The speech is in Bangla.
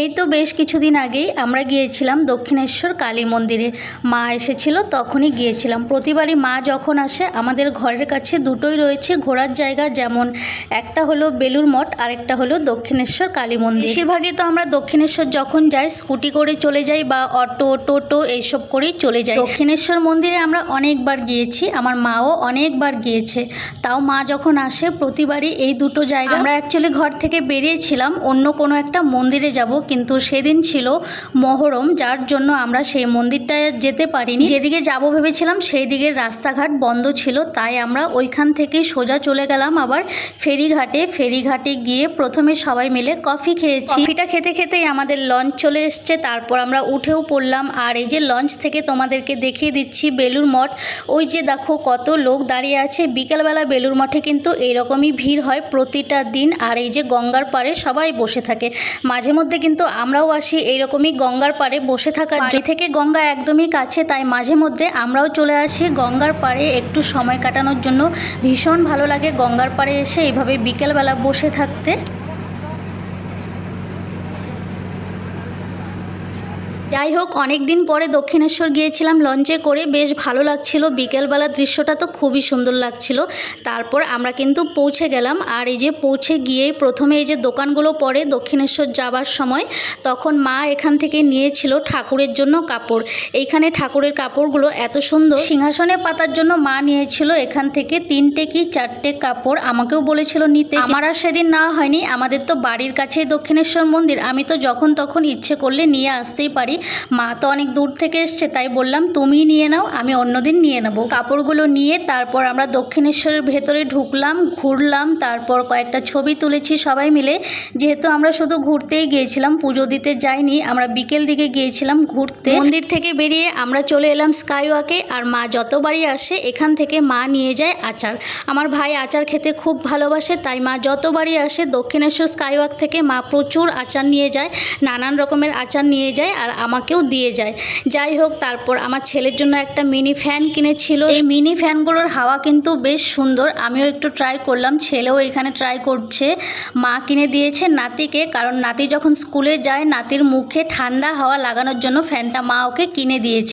এই তো বেশ কিছুদিন আগেই আমরা গিয়েছিলাম দক্ষিণেশ্বর কালী মন্দিরে। মা এসেছিল তখনই গিয়েছিলাম। প্রতিবারই মা যখন আসে আমাদের ঘরের কাছে দুটোই রয়েছে ঘোরার জায়গা, যেমন একটা হলো বেলুড় মঠ আর একটা হলো দক্ষিণেশ্বর কালী মন্দির। বেশিরভাগই তো আমরা দক্ষিণেশ্বর যখন যাই স্কুটি করে চলে যাই বা অটো টোটো এইসব করেই চলে যাই। দক্ষিণেশ্বর মন্দিরে আমরা অনেকবার গিয়েছি, আমার মাও অনেকবার গিয়েছে। তাও মা যখন আসে প্রতিবারই এই দুটো জায়গা। আমরা অ্যাকচুয়ালি ঘর থেকে বেরিয়েছিলাম অন্য কোনো একটা মন্দিরে যাব, কিন্তু সেদিন ছিল মহরম, যার জন্য আমরা সেই মন্দিরটায় যেতে পারিনি। যেদিকে যাব ভেবেছিলাম সেই দিকের রাস্তাঘাট বন্ধ ছিল, তাই আমরা ওইখান থেকে সোজা চলে গেলাম আবার ফেরিঘাটে গিয়ে প্রথমে সবাই মিলে কফি খেয়েছি। কফিটা খেতে খেতেই আমাদের লঞ্চ চলে এসছে, তারপর আমরা উঠেও পড়লাম। আর এই যে লঞ্চ থেকে তোমাদেরকে দেখিয়ে দিচ্ছি বেলুড় মঠ। ওই যে দেখো কত লোক দাঁড়িয়ে আছে। বিকেলবেলা বেলুড় মঠে কিন্তু এরকমই ভিড় হয় প্রতিটা দিন। আর এই যে গঙ্গার পাড়ে সবাই বসে থাকে। মাঝে মধ্যে কিন্তু আমরাও আসি এইরকমই গঙ্গার পাড়ে বসে থাকার জন্য। থেকে গঙ্গা একদমই কাছে, তাই মাঝে মধ্যে আমরাও চলে আসি গঙ্গার পাড়ে একটু সময় কাটানোর জন্য। ভীষণ ভালো লাগে গঙ্গার পাড়ে এসে এইভাবে বিকেলবেলা বসে থাকতে। যাই হোক, অনেক দিন পরে দক্ষিণেশ্বর গিয়েছিলাম লঞ্চে করে, বেশ ভালো লাগছিল। বিকেলবেলার দৃশ্যটা তো খুবই সুন্দর লাগছিল। তারপর আমরা কিন্তু পৌঁছে গেলাম। আর এই যে পৌঁছে গিয়েই প্রথমে এই যে দোকানগুলো পড়ে দক্ষিণেশ্বর যাবার সময়, তখন মা এখান থেকে নিয়েছিল ঠাকুরের জন্য কাপড়। এইখানে ঠাকুরের কাপড়গুলো এত সুন্দর। সিংহাসনে পাতার জন্য মা নিয়েছিল এখান থেকে 3টে কি 4টে কাপড়। আমাকেও বলেছিল নিতে, আমার আর সেদিন নেওয়া হয়নি। আমাদের তো বাড়ির কাছেই দক্ষিণেশ্বর মন্দির, আমি তো যখন তখন ইচ্ছে করলে নিয়ে আসতেই পারি। মা তো অনেক দূর থেকে এসছে, তাই বললাম তুমি নিয়ে নাও, আমি অন্যদিন নিয়ে নেব। কাপড়গুলো নিয়ে তারপর আমরা দক্ষিণেশ্বরের ভেতরে ঢুকলাম, ঘুরলাম, তারপর কয়েকটা ছবি তুলেছি সবাই মিলে। যেহেতু আমরা শুধু ঘুরতেই গিয়েছিলাম, পুজো দিতে যাইনি, আমরা বিকেল দিকে গিয়েছিলাম ঘুরতে। মন্দির থেকে বেরিয়ে আমরা চলে এলাম স্কাই ওয়াকে। আর মা যতবারই আসে এখান থেকে মা নিয়ে যায় আচার। আমার ভাই আচার খেতে খুব ভালোবাসে, তাই মা যতবারই আসে দক্ষিণেশ্বর স্কাই ওয়াক থেকে মা প্রচুর আচার নিয়ে যায়, নানান রকমের আচার নিয়ে যায় আর আমাকেও দিয়ে যায়। যাই হোক, তারপর আমার ছেলের জন্য একটা মিনি ফ্যান কিনেছিল। এই মিনি ফ্যানগুলোর হাওয়া কিন্তু বেশ সুন্দর, আমিও একটু ট্রাই করলাম, ছেলেও এখানে ট্রাই করছে। মা কিনে দিয়েছে নাতিকে, কারণ নাতি যখন স্কুলে যায় নাতির মুখে ঠান্ডা হাওয়া লাগানোর জন্য ফ্যানটা মা ওকে কিনে দিয়েছে।